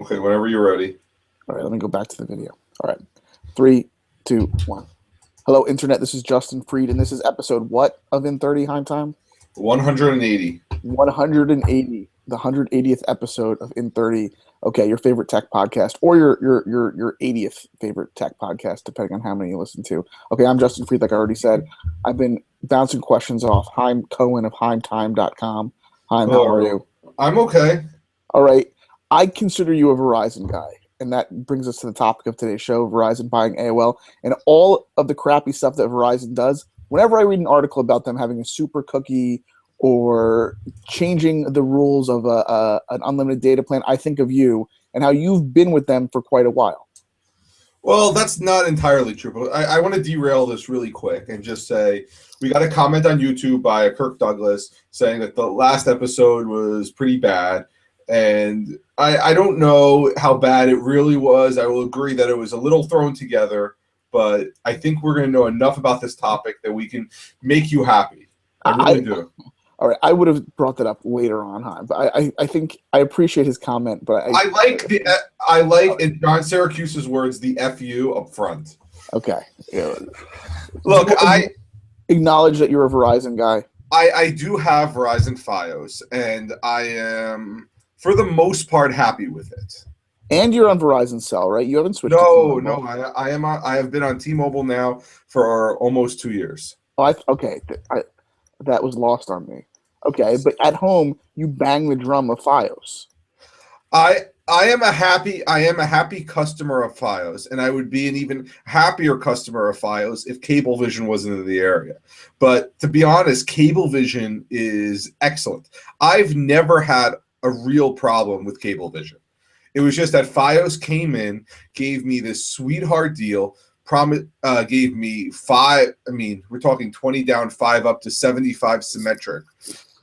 Okay, whenever you're ready. All right, let me go back to the video. All right, 3, 2, 1. Hello, Internet. This is Justin Freed, and this is episode what of In 30 Heim Time? 180. 180, the 180th episode of In 30. Okay, your favorite tech podcast, or your 80th favorite tech podcast, depending on how many you listen to. Okay, I'm Justin Freed, like I already said. I've been bouncing questions off Heim Cohen of HeimTime.com. Heim, how are you? I'm okay. All right. I consider you a Verizon guy, and that brings us to the topic of today's show, Verizon buying AOL, and all of the crappy stuff that Verizon does. Whenever I read an article about them having a super cookie or changing the rules of an unlimited data plan, I think of you and how you've been with them for quite a while. Well, that's not entirely true, but I want to derail this really quick and just say we got a comment on YouTube by Kirk Douglas saying that the last episode was pretty bad. And I don't know how bad it really was. I will agree that it was a little thrown together, but I think we're going to know enough about this topic that we can make you happy. I really do. All right, I would have brought that up later on, Heim, but I think I appreciate his comment. But I like in John Syracuse's words, the "fu" up front. Okay. Yeah. Look, I acknowledge that you're a Verizon guy. I do have Verizon Fios, and I am, for the most part, happy with it. And you're on Verizon Cell, right? You haven't switched. No, I am. I have been on T-Mobile now for almost 2 years. Oh, that was lost on me. Okay, but at home you bang the drum of Fios. I am a happy customer of Fios, and I would be an even happier customer of Fios if Cablevision wasn't in the area. But to be honest, Cablevision is excellent. I've never had a real problem with Cablevision. It was just that Fios came in, gave me this sweetheart deal, gave me we're talking 20 down, 5 up to 75 symmetric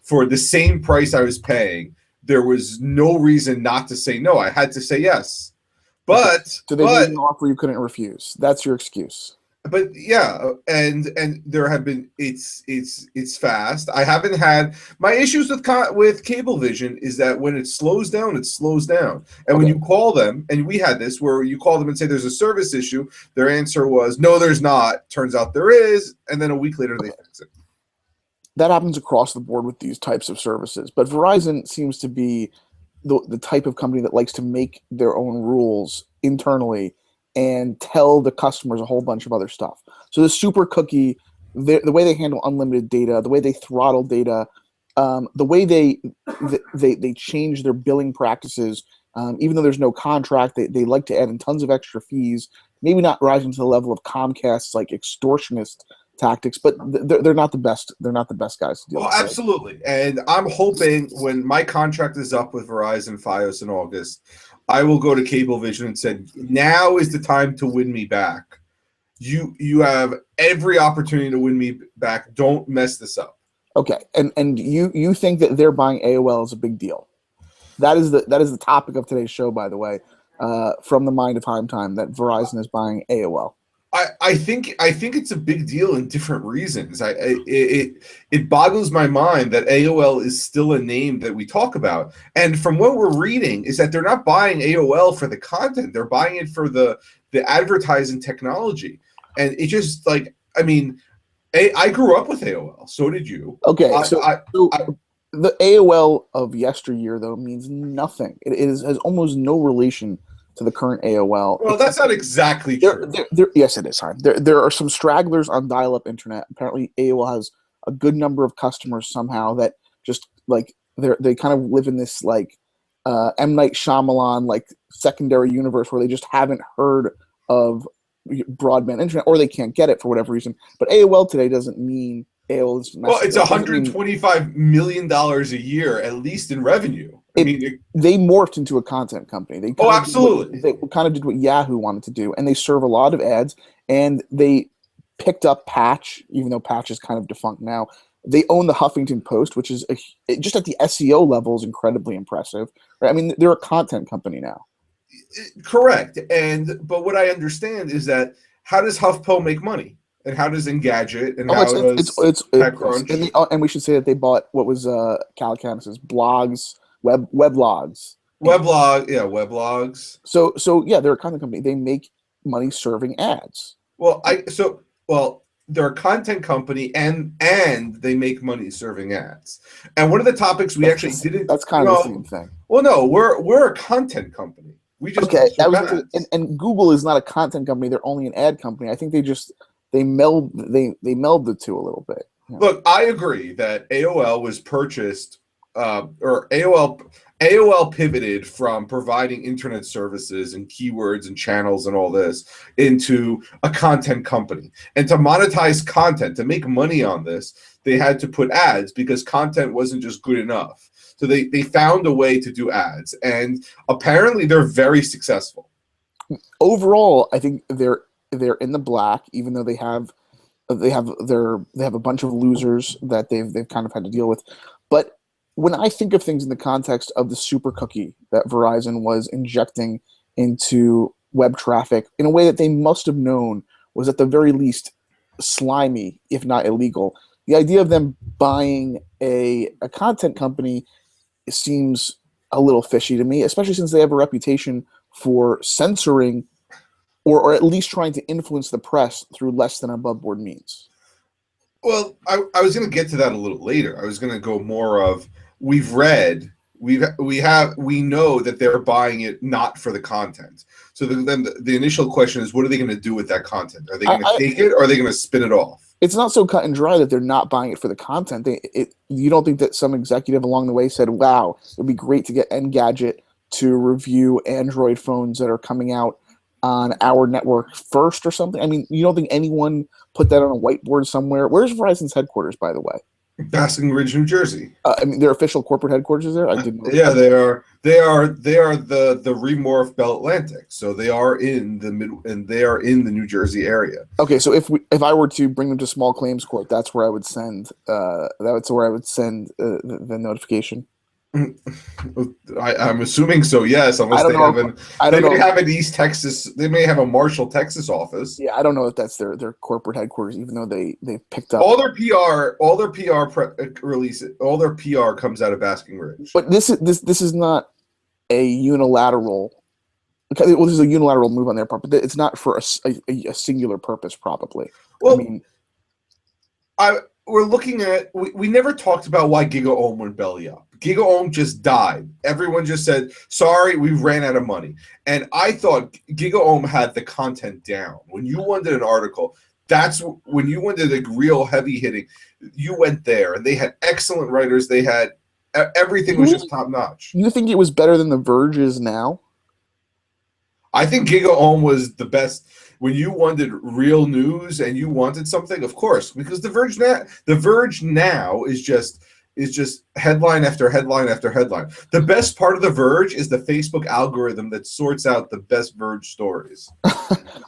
for the same price I was paying. There was no reason not to say no. I had to say yes. But so they made an offer you couldn't refuse. That's your excuse. But yeah, and there have been it's fast. I haven't had my issues with Cablevision is that when it slows down, it slows down. And when you call them, and we had this where you call them and say there's a service issue, their answer was no, there's not. Turns out there is, and then a week later they fix it. That happens across the board with these types of services. But Verizon seems to be the type of company that likes to make their own rules internally and tell the customers a whole bunch of other stuff. So the super cookie, the way they handle unlimited data, the way they throttle data, the way they change their billing practices, even though there's no contract, they like to add in tons of extra fees, maybe not rising to the level of Comcast's like extortionist tactics, but they're not the best. They're not the best guys to deal with. Absolutely. And I'm hoping when my contract is up with Verizon Fios in August, I will go to Cablevision and say, now is the time to win me back. You have every opportunity to win me back. Don't mess this up. Okay. And you think that they're buying AOL is a big deal. That is the topic of today's show, by the way, from the mind of Heim Time, that Verizon is buying AOL. I think it's a big deal in different reasons. It boggles my mind that AOL is still a name that we talk about. And from what we're reading is that they're not buying AOL for the content. They're buying it for the advertising technology. And it just I grew up with AOL. So did you. Okay. The AOL of yesteryear, though, means nothing. It has almost no relation to the current AOL. Well, that's not exactly true. Yes, it is, Heim. There are some stragglers on dial-up internet. Apparently, AOL has a good number of customers somehow that just they kind of live in this M. Night Shyamalan secondary universe where they just haven't heard of broadband internet, or they can't get it for whatever reason. But AOL today doesn't mean AOL is. Well, it's $125 million a year, at least in revenue. They morphed into a content company. Absolutely. They kind of did what Yahoo wanted to do, and they serve a lot of ads, and they picked up Patch, even though Patch is kind of defunct now. They own the Huffington Post, which is just at the SEO level is incredibly impressive. Right? I mean, they're a content company now. Correct. But what I understand is that how does HuffPo make money? And how does Engadget and how does TechCrunch? And we should say that they bought what was Calacanis's blogs, weblogs. Weblogs. So yeah, they're a content company. They make money serving ads. Well, they're a content company and they make money serving ads. And one of the topics we actually didn't. That's kind of the same thing. Well, no, we're a content company. We just Okay, serve ads. and Google is not a content company; they're only an ad company. I think they meld the two a little bit. Yeah. Look, I agree that AOL was purchased, or AOL pivoted from providing internet services and keywords and channels and all this into a content company. And to monetize content, to make money on this, they had to put ads because content wasn't just good enough. So they found a way to do ads, and apparently they're very successful. Overall, I think they're in the black, even though they have a bunch of losers that they've kind of had to deal with. But when I think of things in the context of the super cookie that Verizon was injecting into web traffic in a way that they must have known was at the very least slimy, if not illegal, the idea of them buying a content company seems a little fishy to me, especially since they have a reputation for censoring or at least trying to influence the press through less than above board means. Well, I was going to get to that a little later. I was going to go more of we know that they're buying it not for the content. So then the initial question is, what are they going to do with that content? Are they going to take it, or are they going to spin it off? It's not so cut and dry that they're not buying it for the content. You don't think that some executive along the way said, "Wow, it'd be great to get Engadget to review Android phones that are coming out on our network first," or something? I mean, you don't think anyone put that on a whiteboard somewhere? Where's Verizon's headquarters, by the way? Basking Ridge, New Jersey. I mean, their official corporate headquarters is there? I didn't know. Yeah, they are the Remorph Bell Atlantic. So they are in the New Jersey area. Okay, so if I were to bring them to small claims court, that's where I would send the notification. I'm assuming so, yes. Unless they have an East Texas, they may have a Marshall, Texas office. Yeah, I don't know if that's their corporate headquarters, even though they picked up all their PR releases, all their PR comes out of Basking Ridge. But this is not a unilateral. Okay, well, this is a unilateral move on their part, but it's not for a singular purpose, probably. Well, we're looking at. We never talked about why GigaOM went belly up. GigaOM just died. Everyone just said, sorry, we ran out of money. And I thought GigaOM had the content down. When you wanted an article, that's when you wanted a real heavy hitting, you went there. And they had excellent writers. They had everything was just top notch. You think it was better than The Verge is now? I think GigaOM was the best. When you wanted real news and you wanted something, of course, because The Verge now is just headline after headline after headline. The best part of The Verge is the Facebook algorithm that sorts out the best Verge stories.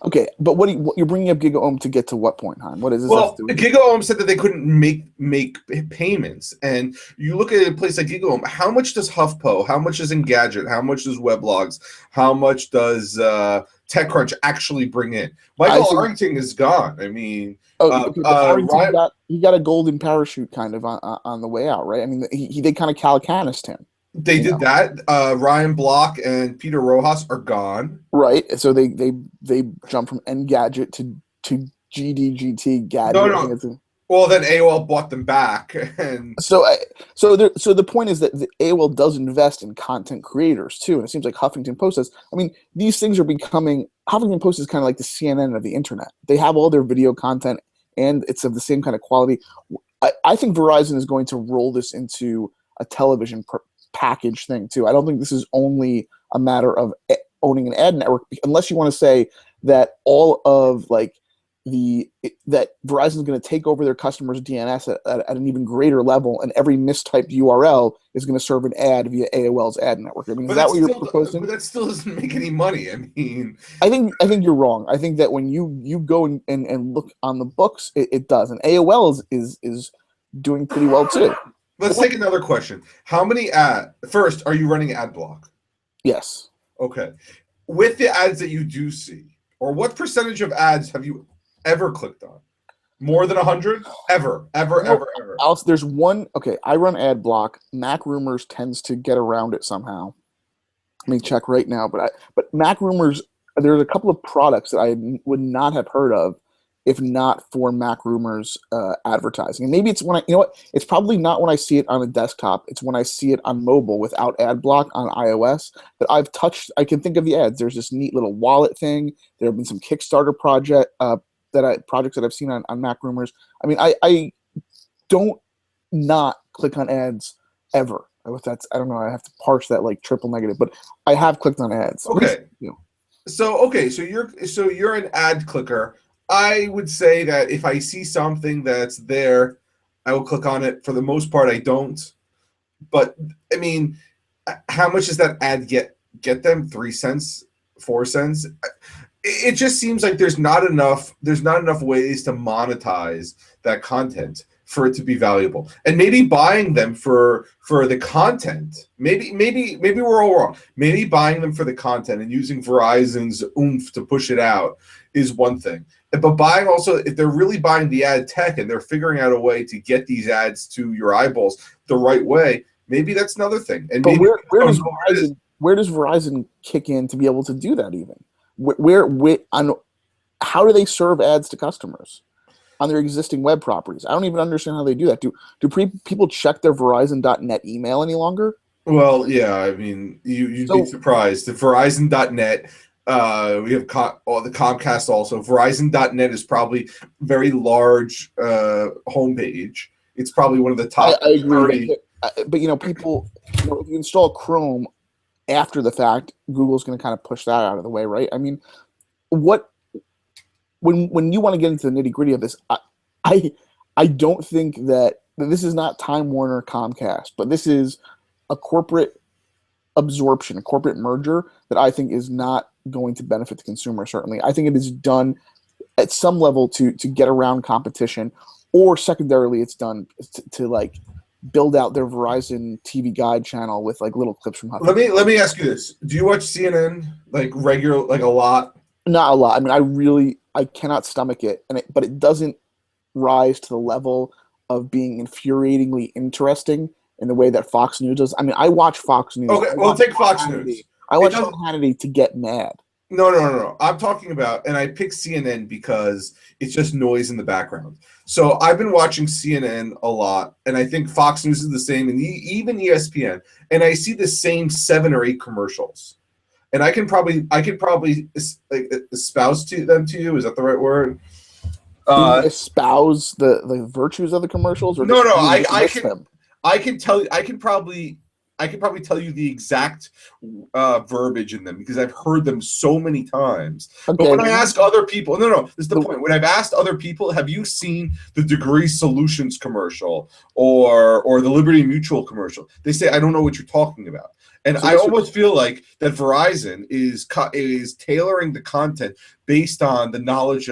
Okay, but what you're bringing up GigaOM to get to what point, Hein? What is this? Well, GigaOM said that they couldn't make payments, and you look at a place like GigaOM. How much does HuffPo? How much does Engadget? How much does Weblogs? How much does TechCrunch actually bring in? Michael Arrington is gone. I mean. He got a golden parachute kind of on the way out, right? I mean, they kind of calacanised him. They did that. Ryan Block and Peter Rojas are gone. Right. So they jumped from Engadget to GDGT Gadget. No. Well, then AOL bought them back, and so the point is that the AOL does invest in content creators too, and it seems like Huffington Post does. I mean, these things are becoming. Huffington Post is kind of like the CNN of the internet. They have all their video content, and it's of the same kind of quality. I think Verizon is going to roll this into a television package thing too. I don't think this is only a matter of owning an ad network, unless you want to say that all of that Verizon is going to take over their customers' DNS at an even greater level, and every mistyped URL is going to serve an ad via AOL's ad network. I mean, is that what you're proposing? But that still doesn't make any money. I mean, I think you're wrong. I think that when you go and look on the books, it does, and AOL is doing pretty well too. Let's take another question. How many first, are you running ad block? Yes. Okay. With the ads that you do see, or what percentage of ads have you ever clicked on? More than 100? Ever. There's one. Okay, I run ad block. Mac Rumors tends to get around it somehow. Let me check right now. But Mac Rumors, there's a couple of products that I would not have heard of if not for Mac Rumors advertising. And maybe it's when you know what? It's probably not when I see it on a desktop. It's when I see it on mobile without ad block on iOS that I've touched. I can think of the ads. There's this neat little wallet thing. There have been some Kickstarter projects that I've seen on Mac Rumors. I mean, I don't not click on ads ever. I don't know. I have to parse that like triple negative, but I have clicked on ads. Okay. So you're an ad clicker. I would say that if I see something that's there, I will click on it. For the most part, I don't. But I mean, how much does that ad get them? 3 cents, 4 cents? It just seems like there's not enough ways to monetize that content for it to be valuable. And maybe buying them for the content. Maybe we're all wrong. Maybe buying them for the content and using Verizon's oomph to push it out is one thing. But buying also, if they're really buying the ad tech and they're figuring out a way to get these ads to your eyeballs the right way, maybe that's another thing. And but where does Verizon kick in to be able to do that even? How do they serve ads to customers on their existing web properties? I don't even understand how they do that. Do people check their Verizon.net email any longer? Well, yeah, I mean, you'd be surprised. The Verizon.net, we have the Comcast also. Verizon.net is probably a very large homepage. It's probably one of the top. I agree, but people, if you install Chrome after the fact, Google's going to kind of push that out of the way, right? I mean, when you want to get into the nitty gritty of this, I don't think that this is not Time Warner Comcast, but this is a corporate absorption, a corporate merger that I think is not going to benefit the consumer. Certainly, I think it is done at some level to get around competition, or secondarily, it's done to like build out their Verizon TV Guide channel with like little clips from. Let me ask you this: do you watch CNN like a lot? Not a lot. I mean, I cannot stomach it, but it doesn't rise to the level of being infuriatingly interesting in the way that Fox News does. I mean, I watch Fox News. Okay, well, take Fox News. I watch Sean Hannity to get mad. No. I'm talking about, and I pick CNN because it's just noise in the background. So I've been watching CNN a lot, and I think Fox News is the same, and even ESPN, and I see the same 7 or 8 commercials. And I could probably like espouse them to you. Is that the right word? Espouse the virtues of the commercials, or no. I can probably tell you the exact verbiage in them because I've heard them so many times. Okay. But when I ask other people, no, this is the point. When I've asked other people, have you seen the Degree Solutions commercial or the Liberty Mutual commercial? They say, I don't know what you're talking about. And I almost feel like that Verizon is tailoring the content based on the knowledge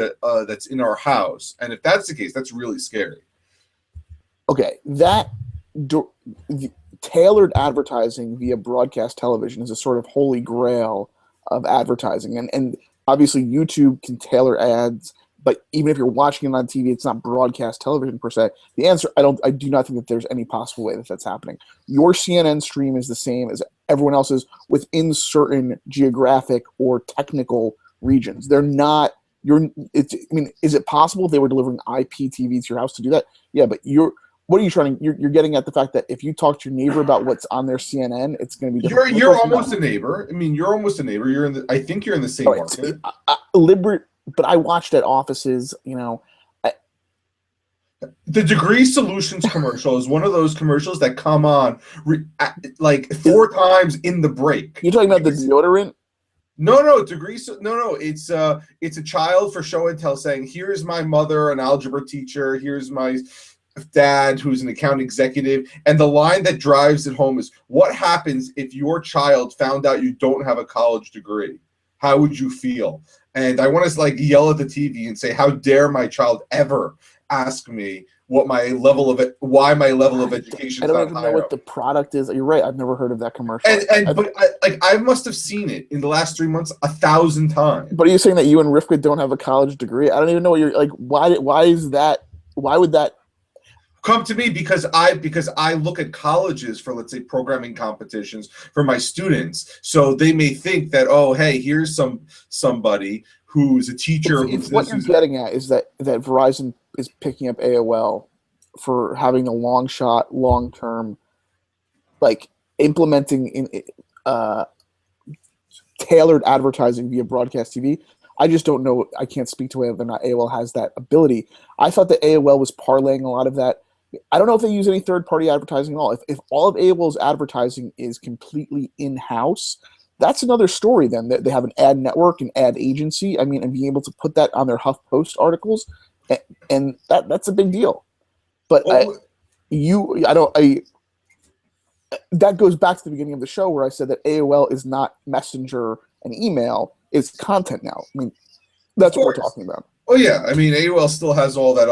that's in our house. And if that's the case, that's really scary. Okay, tailored advertising via broadcast television is a sort of holy grail of advertising. And obviously YouTube can tailor ads, but even if you're watching it on TV, it's not broadcast television per se. The answer, I do not think that there's any possible way that that's happening. Your CNN stream is the same as everyone else's within certain geographic or technical regions. They're not, is it possible if they were delivering IPTV to your house to do that? Yeah, but you're getting at the fact that if you talk to your neighbor about what's on their CNN, it's going to be different. You're almost a neighbor. I mean, you're almost a neighbor. I think you're in the same market. But I watched at offices, The Degree Solutions commercial is one of those commercials that come on like 4 times in the break. You're talking about the deodorant? No. It's a child for show and tell saying, "Here's my mother, an algebra teacher. Here's my dad, who's an account executive." And the line that drives it home is, "What happens if your child found out you don't have a college degree? How would you feel?" And I want to like yell at the TV and say, "How dare my child ever ask me why my level of education?" I don't even know what the product is. You're right. I've never heard of that commercial. But I must have seen it in the last 3 months 1,000 times. But are you saying that you and Rivka don't have a college degree? I don't even know what you're like. Why is that? Why would that? Come to me because I look at colleges for, let's say, programming competitions for my students. So they may think that, oh, hey, here's somebody who's a teacher. If what you're getting at is that Verizon is picking up AOL for having a long shot, long term, like implementing in tailored advertising via broadcast TV. I just don't know. I can't speak to whether or not AOL has that ability. I thought that AOL was parlaying a lot of that. I don't know if they use any third-party advertising at all. If all of AOL's advertising is completely in-house, that's another story then. They have an ad network, an ad agency. I mean, and being able to put that on their HuffPost articles, and that's a big deal. But that goes back to the beginning of the show where I said that AOL is not Messenger and email, it's content now. I mean, that's what we're talking about. Oh yeah, I mean AOL still has all that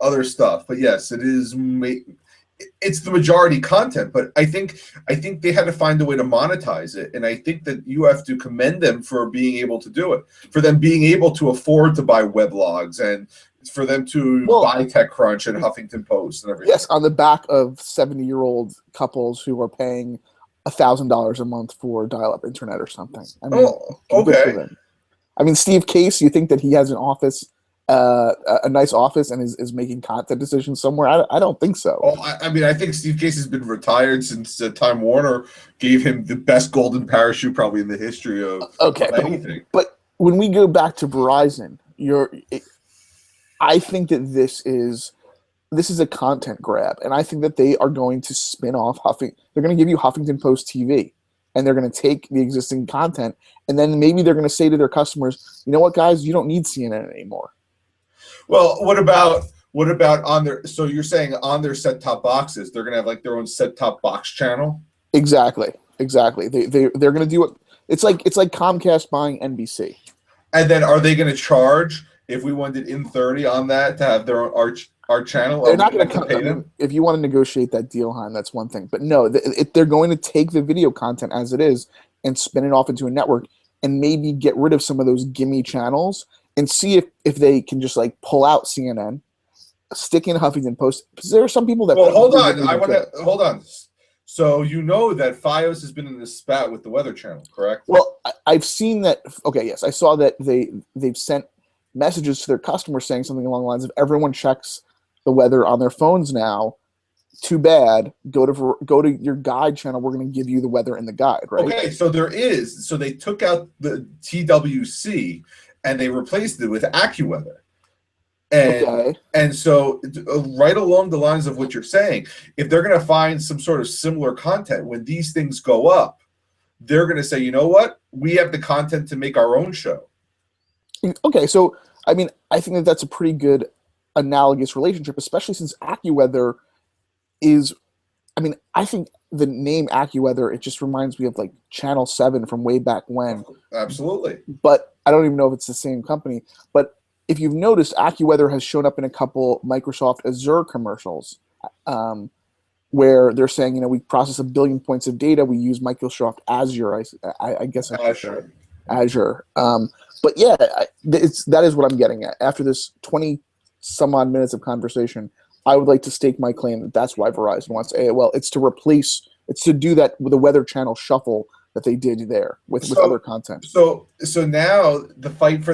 other stuff, but yes, it's the majority content. But I think they had to find a way to monetize it, and I think that you have to commend them for being able to do it, for them being able to afford to buy weblogs, and for them to buy TechCrunch and Huffington Post and everything. Yes, on the back of 70-year-old couples who are paying $1,000 a month for dial-up internet or something. I mean, okay. Good for them. I mean, Steve Case, you think that he has an office, a nice office, and is making content decisions somewhere? I don't think so. Oh, I mean, I think Steve Case has been retired since Time Warner gave him the best golden parachute probably in the history of anything. But when we go back to Verizon, I think that this is a content grab, and I think that they are going to spin off They're going to give you Huffington Post TV, and they're going to take the existing content, and then maybe they're going to say to their customers, you know what, guys, you don't need CNN anymore. Well, what about on their? So you're saying on their set-top boxes, they're going to have like their own set-top box channel? Exactly. They're going to do it. It's like Comcast buying NBC. And then are they going to charge if we wanted in 30 on that to have their own our channel? They're not going to pay them. If you want to negotiate that deal, Hein, that's one thing. But no, they're going to take the video content as it is and spin it off into a network, and maybe get rid of some of those gimme channels and see if they can just like pull out CNN, stick in Huffington Post. Because there are some people that. Well, hold on. Hold on. So you know that Fios has been in this spat with the Weather Channel, correct? Well, I've seen that. Okay, yes, I saw that they've sent messages to their customers saying something along the lines of everyone checks the weather on their phones now. Too bad. Go to your guide channel. We're going to give you the weather in the guide, right? Okay, so there is. So they took out the TWC and they replaced it with AccuWeather. And so right along the lines of what you're saying, if they're going to find some sort of similar content when these things go up, they're going to say, you know what? We have the content to make our own show. Okay, so I mean, I think that's a pretty good analogous relationship, especially since AccuWeather is, I mean, I think the name AccuWeather, it just reminds me of like Channel 7 from way back when. Absolutely. But I don't even know if it's the same company. But if you've noticed, AccuWeather has shown up in a couple Microsoft Azure commercials where they're saying, you know, we process 1 billion points of data. We use Microsoft Azure. I guess Azure. But yeah, that is what I'm getting at. After this 20 some odd minutes of conversation, I would like to stake my claim that that's why Verizon wants AOL. It's to do that with the Weather Channel shuffle that they did there with other content. So now the fight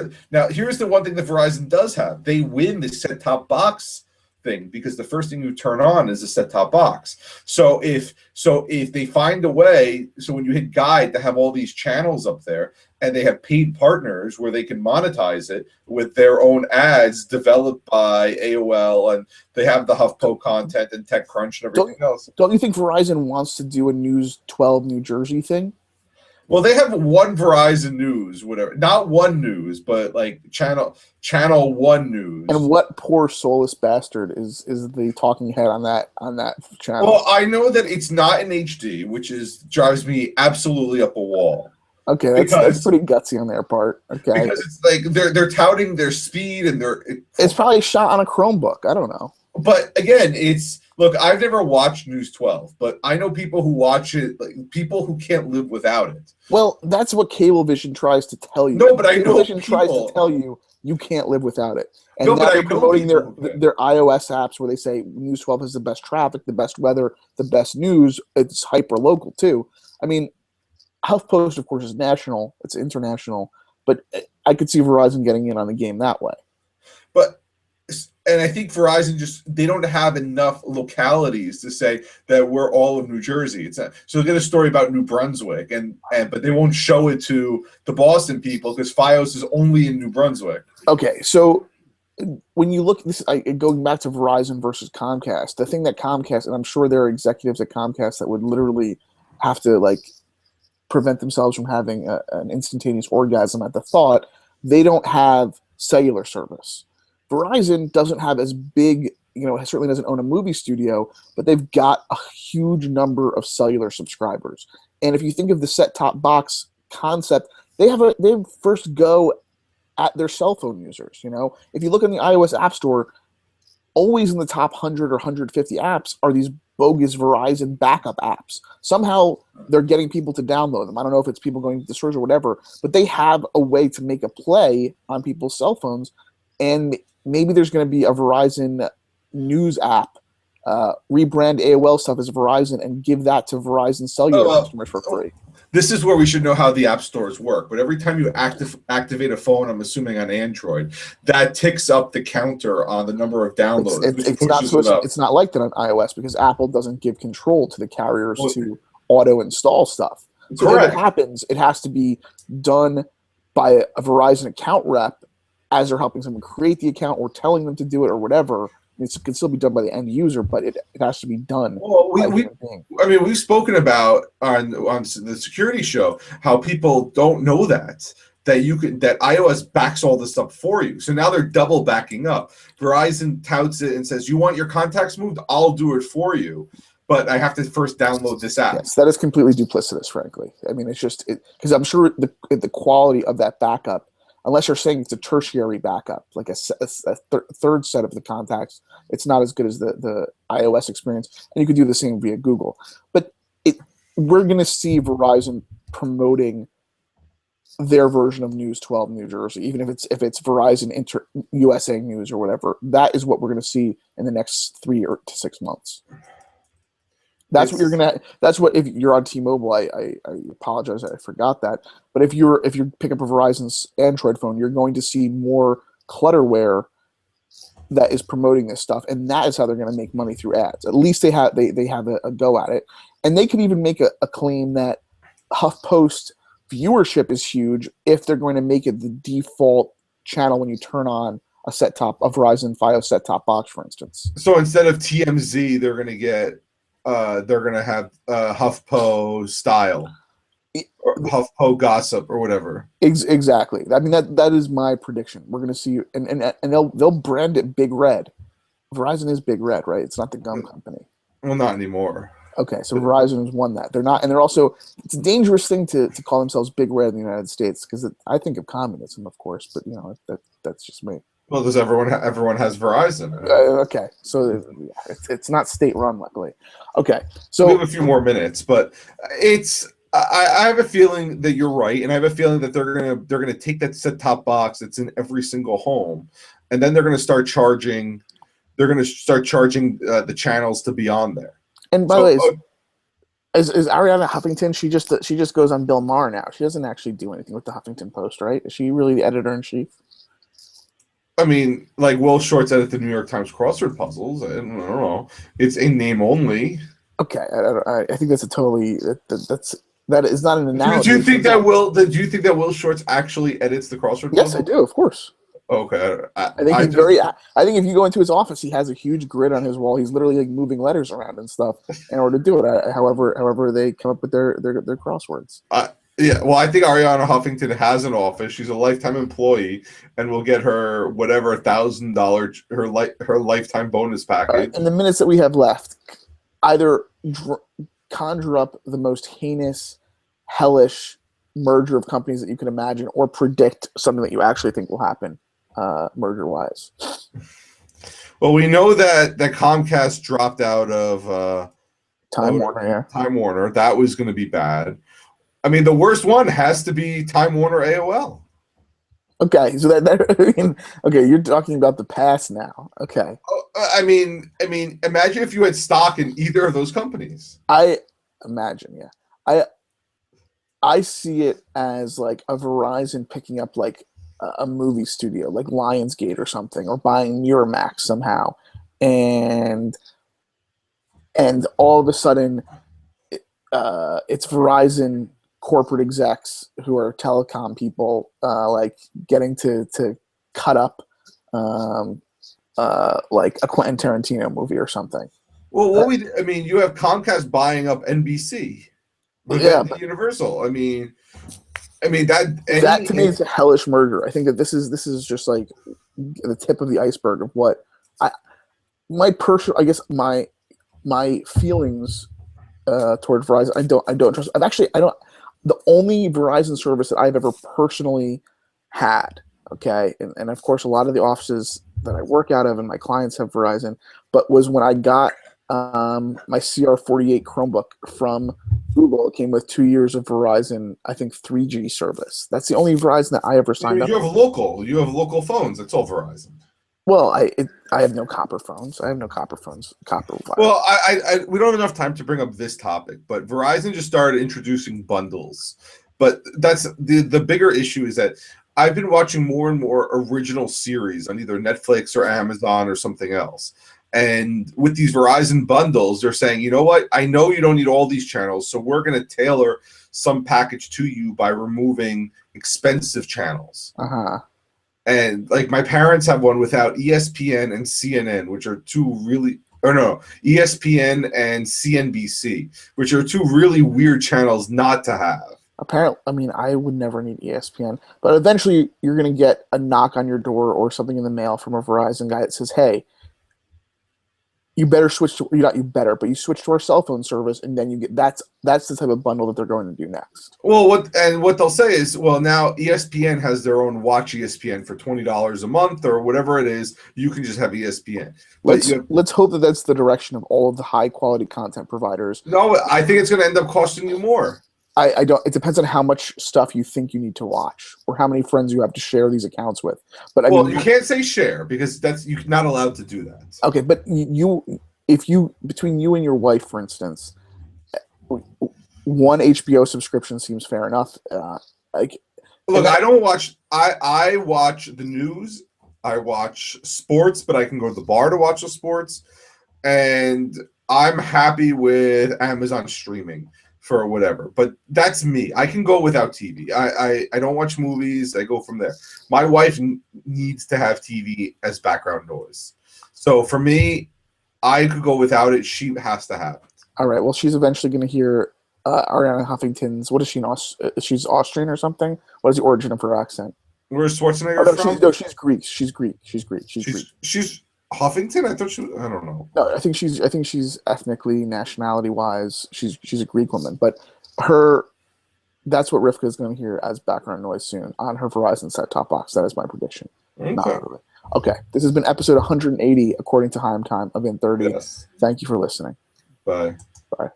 here's the one thing that Verizon does have. They win the set-top box thing because the first thing you turn on is a set-top box. So if they find a way, so when you hit guide to have all these channels up there, and they have paid partners where they can monetize it with their own ads developed by AOL, and they have the HuffPo content and TechCrunch and everything else. Don't you think Verizon wants to do a News 12 New Jersey thing? Well, they have one Verizon News, whatever. Not One News, but like Channel One News. And what poor soulless bastard is the talking head on that channel? Well, I know that it's not in HD, which drives me absolutely up a wall. Okay, that's pretty gutsy on their part. Okay, because it's like they're touting their speed and it's probably shot on a Chromebook. I don't know. But again, it's Look, I've never watched News 12, but I know people who watch it, like people who can't live without it. Well, that's what Cablevision tries to tell you. No, but I know Cablevision tries to people. tell you you can't live without it. And No, now but I they're know promoting people who can. their iOS apps where they say News 12 has the best traffic, the best weather, the best news. It's hyper local too. I mean, HuffPost, of course, is national. It's international, but I could see Verizon getting in on the game that way. But and I think Verizon they don't have enough localities to say that we're all of New Jersey. It's not, so they get a story about New Brunswick, but they won't show it to the Boston people because FiOS is only in New Brunswick. Okay, so when you look at this, going back to Verizon versus Comcast, the thing that Comcast, and I'm sure there are executives at Comcast that would literally have to prevent themselves from having an instantaneous orgasm at the thought, they don't have cellular service. Verizon doesn't have as big, certainly doesn't own a movie studio, but they've got a huge number of cellular subscribers. And if you think of the set-top box concept, they first go at their cell phone users. If you look in the iOS App Store, always in the top 100 or 150 apps are these bogus Verizon backup apps. Somehow they're getting people to download them. I don't know if it's people going to the stores or whatever, but they have a way to make a play on people's cell phones. And maybe there's going to be a Verizon news app, rebrand AOL stuff as Verizon and give that to Verizon cellular customers for free. This is where we should know how the app stores work. But every time you activate a phone, I'm assuming on Android, that ticks up the counter on the number of downloads. It's not like that on iOS because Apple doesn't give control to the carriers to auto install stuff. So correct. If it happens, it has to be done by a Verizon account rep as they're helping someone create the account or telling them to do it or whatever. It can still be done by the end user, but it has to be done. Well, we've spoken about on the security show how people don't know that iOS backs all this up for you. So now they're double backing up. Verizon touts it and says, "You want your contacts moved? I'll do it for you, but I have to first download this app." Yes, that is completely duplicitous, frankly. I mean, it's just because I'm sure the quality of that backup, unless you're saying it's a tertiary backup, like a third set of the contacts, it's not as good as the iOS experience. And you could do the same via Google. But we're going to see Verizon promoting their version of News 12 New Jersey, even if it's Verizon USA News or whatever. That is what we're going to see in the next 3 to 6 months. That's what you're gonna. That's what if you're on T-Mobile. I apologize, I forgot that. But if you pick up a Verizon's Android phone, you're going to see more clutterware that is promoting this stuff, and that is how they're going to make money through ads. At least they have a go at it, and they could even make a claim that HuffPost viewership is huge if they're going to make it the default channel when you turn on a Verizon FiOS set-top box, for instance. So instead of TMZ, they're going to get. They're going to have HuffPo style or HuffPo gossip or whatever. Exactly. I mean, that is my prediction. We're going to see, and they'll brand it Big Red. Verizon is Big Red, right? It's not the gum company. Well, not anymore. Okay, so Verizon has won that. They're not, and they're also. It's a dangerous thing to call themselves Big Red in the United States because I think of communism, of course, but that's just me. Well, does everyone has Verizon? Okay, so it's not state run, luckily. Okay, so we have a few more minutes, but I have a feeling that you're right, and I have a feeling that they're gonna take that set-top box that's in every single home, and then they're gonna start charging. They're gonna start charging the channels to be on there. And by the way, is Ariana Huffington? She just goes on Bill Maher now. She doesn't actually do anything with the Huffington Post, right? Is she really the editor-in-chief? I mean, like Will Shortz edit the New York Times crossword puzzles. I don't know. It's a name only. Okay, I think that's a totally that is not an analogy. Do you think that Will Shortz actually edits the crossword puzzle? Yes, I do. Of course. Okay. I think I think if you go into his office, he has a huge grid on his wall. He's literally moving letters around and stuff in order to do it. However they come up with their crosswords. Yeah, well, I think Ariana Huffington has an office. She's a lifetime employee, and we'll get her whatever $1,000 her lifetime bonus package. Right, in the minutes that we have left, either conjure up the most heinous, hellish merger of companies that you can imagine, or predict something that you actually think will happen, merger-wise. Well, we know that Comcast dropped out of Time Warner, yeah. Time Warner. That was going to be bad. I mean, the worst one has to be Time Warner AOL. Okay, so I mean, okay, you're talking about the past now. Okay. I mean, imagine if you had stock in either of those companies. I imagine, yeah. I see it as like a Verizon picking up like a movie studio, like Lionsgate or something, or buying Miramax somehow, and all of a sudden, it's Verizon corporate execs who are telecom people, like getting to cut up, like a Quentin Tarantino movie or something. Well, I mean, you have Comcast buying up NBC with Yeah, Universal. I mean that to me is a hellish merger. I think that this is just like the tip of the iceberg of what my personal, I guess my feelings toward Verizon. I don't trust. I don't. The only Verizon service that I've ever personally had, okay, and of course a lot of the offices that I work out of and my clients have Verizon, but was when I got my CR48 Chromebook from Google. It came with 2 years of Verizon, I think 3G service. That's the only Verizon that I ever signed up. You have local phones. It's all Verizon. Well, I have no copper phones. I have no copper phones. Well, we don't have enough time to bring up this topic, but Verizon just started introducing bundles. But that's the bigger issue is that I've been watching more and more original series on either Netflix or Amazon or something else. And with these Verizon bundles, they're saying, you know what? I know you don't need all these channels, so we're going to tailor some package to you by removing expensive channels. Uh-huh. And like my parents have one without ESPN and CNN, which are two really, or no, ESPN and CNBC, which are two really weird channels not to have. Apparently, I mean, I would never need ESPN, but eventually you're going to get a knock on your door or something in the mail from a Verizon guy that says, "Hey, you better switch to, not you better, but you switch to our cell phone service," and then you get that's the type of bundle that they're going to do next. Well, what they'll say is, well, now ESPN has their own Watch ESPN for $20 a month or whatever it is. You can just have ESPN. Let's hope that that's the direction of all of the high quality content providers. No, I think it's going to end up costing you more. I don't. It depends on how much stuff you think you need to watch, or how many friends you have to share these accounts with. But I mean, you can't say share because you're not allowed to do that. Okay, but if you between you and your wife, for instance, one HBO subscription seems fair enough. Look, I don't watch. I watch the news. I watch sports, but I can go to the bar to watch the sports, and I'm happy with Amazon streaming for whatever, but that's me. I can go without TV. I don't watch movies. I go from there. My wife needs to have TV as background noise. So for me, I could go without it. She has to have it. All right. Well, she's eventually going to hear Ariana Huffington's. What is she? She's Austrian or something? What is the origin of her accent? Where's Schwarzenegger from? She's Greek. She's Greek. She's Huffington? I thought she was, I don't know. No, I think she's ethnically, nationality wise, she's a Greek woman. But that's what Rivka is going to hear as background noise soon on her Verizon set-top box. That is my prediction. Okay. Okay. This has been episode 180 according to Heim Time of In 30. Yes. Thank you for listening. Bye. Bye.